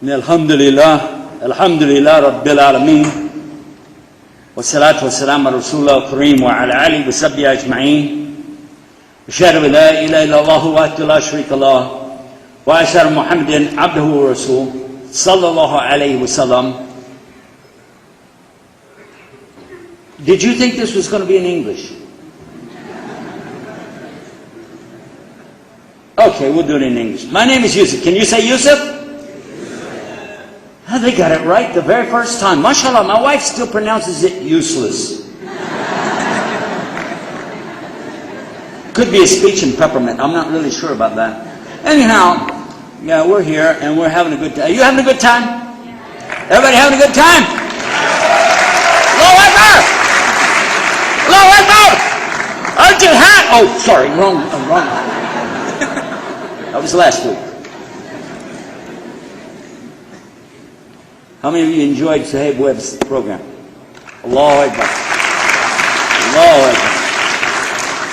Alhamdulillah Rabbil Alameen wa salatu wa salam ala Rasulullah al-Kareem wa ala alihi wa sahbihi ajma'een ashhadu an la ilaha illallah wahdahu la sharika lah wa ashhadu Muhammadan abduhu wa rasuluh sallallahu alayhi wa sallam. Did you think this was going to be in English? Okay, we'll do it in English. My name is Yusuf. Can you say Yusuf? Oh, they got it right the very first time. MashaAllah, my wife still pronounces it useless. Could be a speech impediment. I'm not really sure about that. Anyhow, yeah, we're here and we're having a good time. Are you having a good time? Everybody having a good time? Allahu Akbar! Allahu Akbar! Al-Jihad! Oh, sorry, wrong. That was last week. How many of you enjoyed Sahib Webb's program? Allahu Akbar. Allahu Akbar.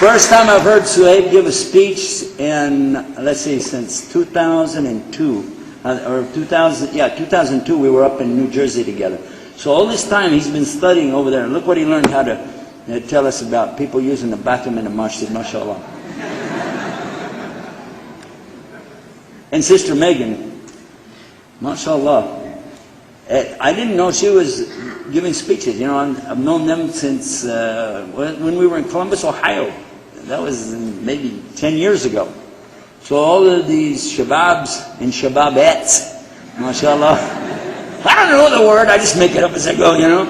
First time I've heard Suhaib give a speech in, let's see, since 2002. Or 2002 we were up in New Jersey together. So all this time he's been studying over there. And look what he learned how to tell us about people using the bathroom in the masjid, mashallah. And Sister Megan, mashallah. I didn't know she was giving speeches. You know, I've known them since when we were in Columbus, Ohio. That was maybe 10 years ago. So all of these shababs and shababettes, mashallah. I don't know the word, I just make it up as I go, you know.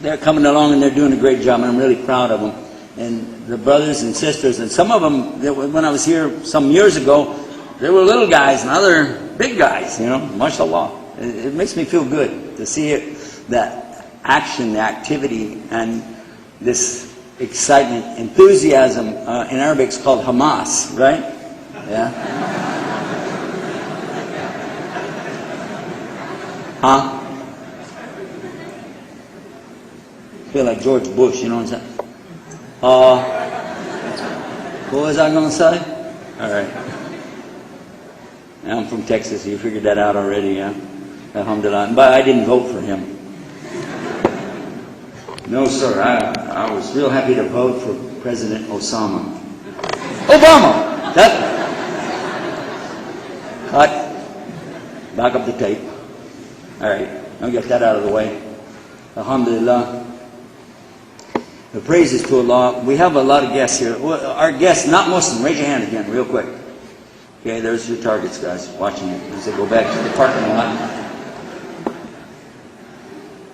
They're coming along and they're doing a great job, and I'm really proud of them. And the brothers and sisters, and some of them, when I was here some years ago, they were little guys and other big guys, you know, mashallah. It makes me feel good to see it, that action, the activity, and this excitement, enthusiasm. In Arabic it's called Hamas, right? Yeah. Huh? I feel like George Bush, you know what I'm saying? What was I going to say? All right. I'm from Texas, you figured that out already, yeah? Alhamdulillah. But I didn't vote for him. No, sir. I was real happy to vote for President Obama. Cut. Back up the tape. All right. I'll get that out of the way. Alhamdulillah. The praises to Allah. We have a lot of guests here. Our guests, not Muslim. Raise your hand again, real quick. Okay, there's your targets, guys, watching it as they go back to the parking lot.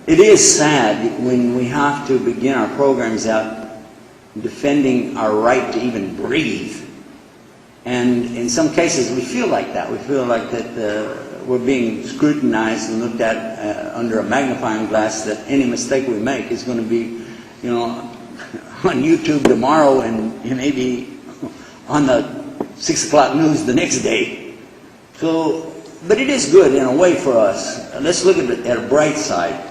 It is sad when we have to begin our programs out defending our right to even breathe. And in some cases, we feel like that. We feel like that we're being scrutinized and looked at under a magnifying glass, that any mistake we make is going to be, you know, on YouTube tomorrow and maybe on the 6 o'clock news the next day. So, but it is good in a way for us. Let's look at it at a bright side.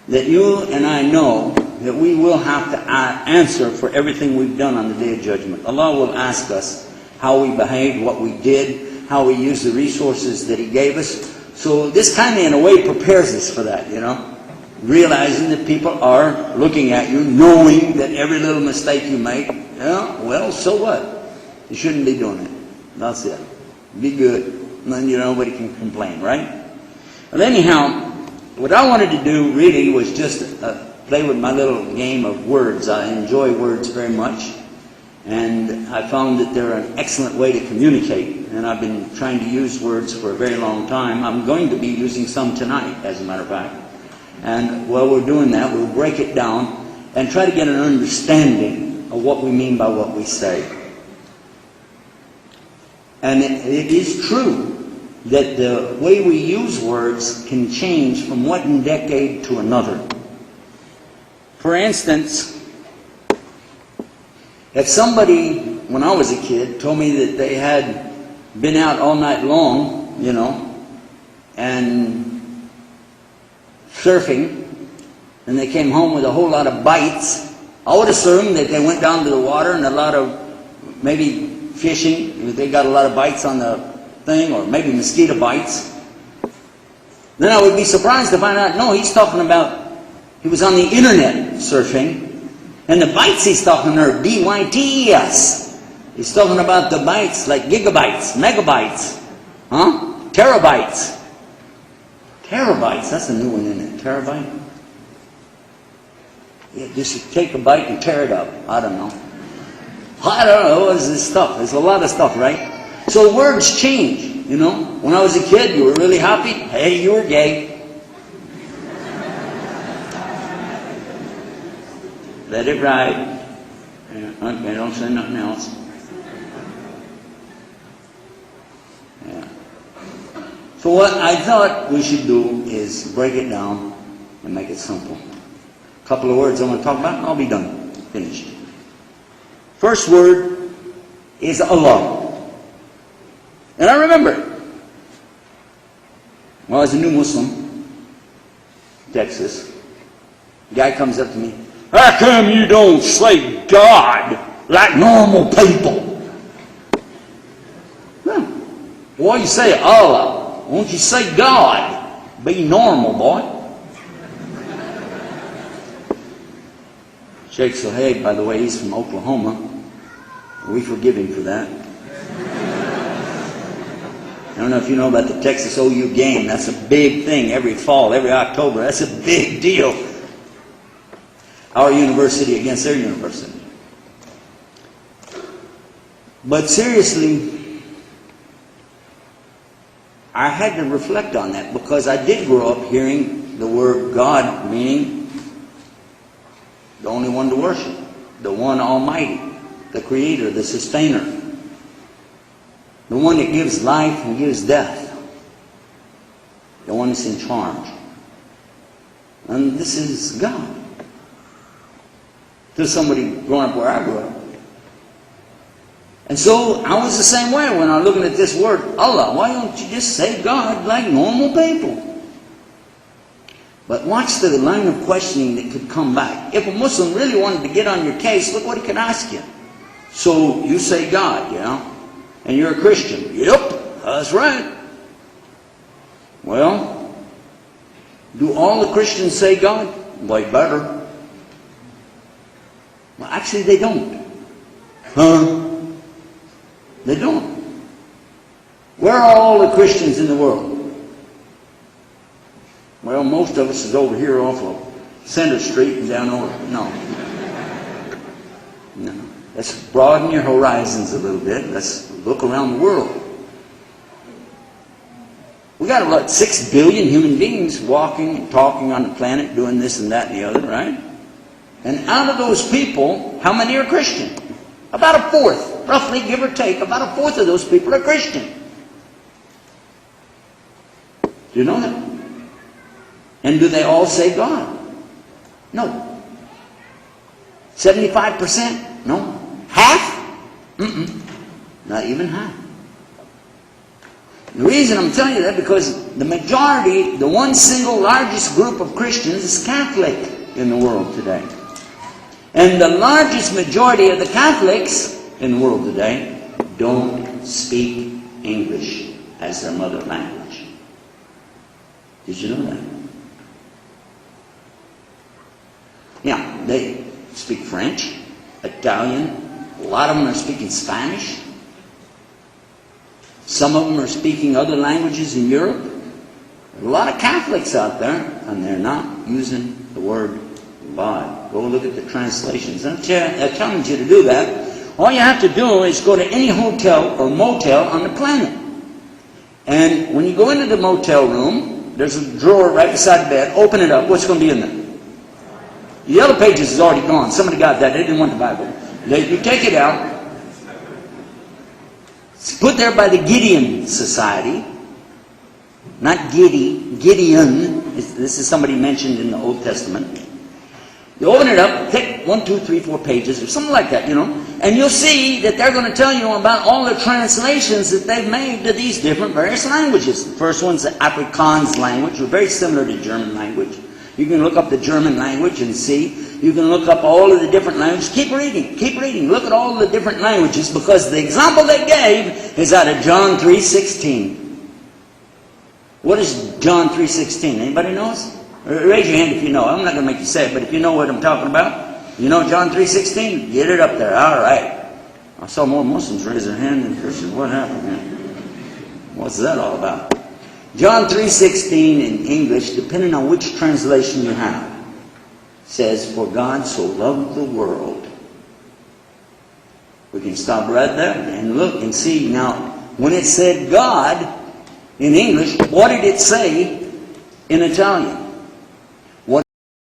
That you and I know that we will have to answer for everything we've done on the Day of Judgment. Allah will ask us how we behaved, what we did, how we used the resources that He gave us. So this kind of in a way prepares us for that, you know. Realizing that people are looking at you, knowing that every little mistake you make, yeah, well, so what? You shouldn't be doing it. That's it. Be good. And then nobody can complain, right? But anyhow, what I wanted to do really was just play with my little game of words. I enjoy words very much. And I found that they're an excellent way to communicate. And I've been trying to use words for a very long time. I'm going to be using some tonight, as a matter of fact. And while we're doing that, we'll break it down and try to get an understanding of what we mean by what we say. And it is true that the way we use words can change from one decade to another. For instance, if somebody, when I was a kid, told me that they had been out all night long, you know, and surfing, and they came home with a whole lot of bites, I would assume that they went down to the water and a lot of maybe fishing. They got a lot of bites on the thing, or maybe mosquito bites. Then I would be surprised to find out, no, he's talking about, he was on the internet surfing, and the bytes he's talking are B-Y-T-E-S. He's talking about the bytes like gigabytes, megabytes, terabytes. Terabytes, that's a new one, isn't it? Terabyte? Yeah, just take a byte and tear it up. I don't know. I don't know, what is this stuff? There's a lot of stuff, right? So words change, you know. When I was a kid, you were really happy. Hey, you were gay. Let it ride. Okay, don't say nothing else. Yeah. So what I thought we should do is break it down and make it simple. A couple of words I want to talk about, and I'll be done. Finished. First word is Allah. And I remember, when I was a new Muslim, Texas, a guy comes up to me, how come you don't say God like normal people? Why you say Allah? Won't you say God? Be normal, boy. Sheikh Sohaib, by the way, he's from Oklahoma. We forgive him for that. I don't know if you know about the Texas OU game. That's a big thing every fall, every October. That's a big deal. Our university against their university. But seriously, I had to reflect on that because I did grow up hearing the word God, meaning the only one to worship, the one Almighty, the Creator, the Sustainer, the one that gives life and gives death, the one that's in charge. And this is God. To somebody growing up where I grew up. And so I was the same way when I was looking at this word, Allah. Why don't you just say God like normal people? But watch the line of questioning that could come back. If a Muslim really wanted to get on your case, look what he could ask you. So you say God, yeah? And you're a Christian. Yep, that's right. Well, do all the Christians say God? Well, they better. Well, actually they don't. They don't. Where are all the Christians in the world? Well, most of us is over here off of Center Street and down over. No. Let's broaden your horizons a little bit. Let's look around the world. We got about 6 billion human beings walking and talking on the planet, doing this and that and the other, right? And out of those people, how many are Christian? About a fourth, roughly, give or take, about a fourth of those people are Christian. Do you know that? And do they all say God? No. 75%? No. Half? Not even half. The reason I'm telling you that because the majority, the one single largest group of Christians is Catholic in the world today. And the largest majority of the Catholics in the world today don't speak English as their mother language. Did you know that? Yeah, they speak French, Italian, a lot of them are speaking Spanish. Some of them are speaking other languages in Europe. There are a lot of Catholics out there, and they're not using the word God. Go look at the translations. I'm telling you to do that. All you have to do is go to any hotel or motel on the planet. And when you go into the motel room, there's a drawer right beside the bed. Open it up. What's going to be in there? The Yellow Pages is already gone. Somebody got that. They didn't want the Bible. You take it out. It's put there by the Gideon Society. Not Gideon. This is somebody mentioned in the Old Testament. You open it up, take 1, 2, 3, 4 pages or something like that, you know, and you'll see that they're going to tell you about all the translations that they've made to these different various languages. The first one's the Afrikaans language, very similar to German language. You can look up the German language and see You can look up all of the different languages. Keep reading. Keep reading. Look at all the different languages, because the example they gave is out of John 3:16. What is John 3:16? Anybody knows? Raise your hand if you know. I'm not going to make you say it, but if you know what I'm talking about, you know John 3:16? Get it up there. All right. I saw more Muslims raise their hand than Christians. What happened here? What's that all about? John 3:16 in English, depending on which translation you have, says, "For God so loved the world." We can stop right there and look and see. Now, when it said God in English, what did it say in Italian?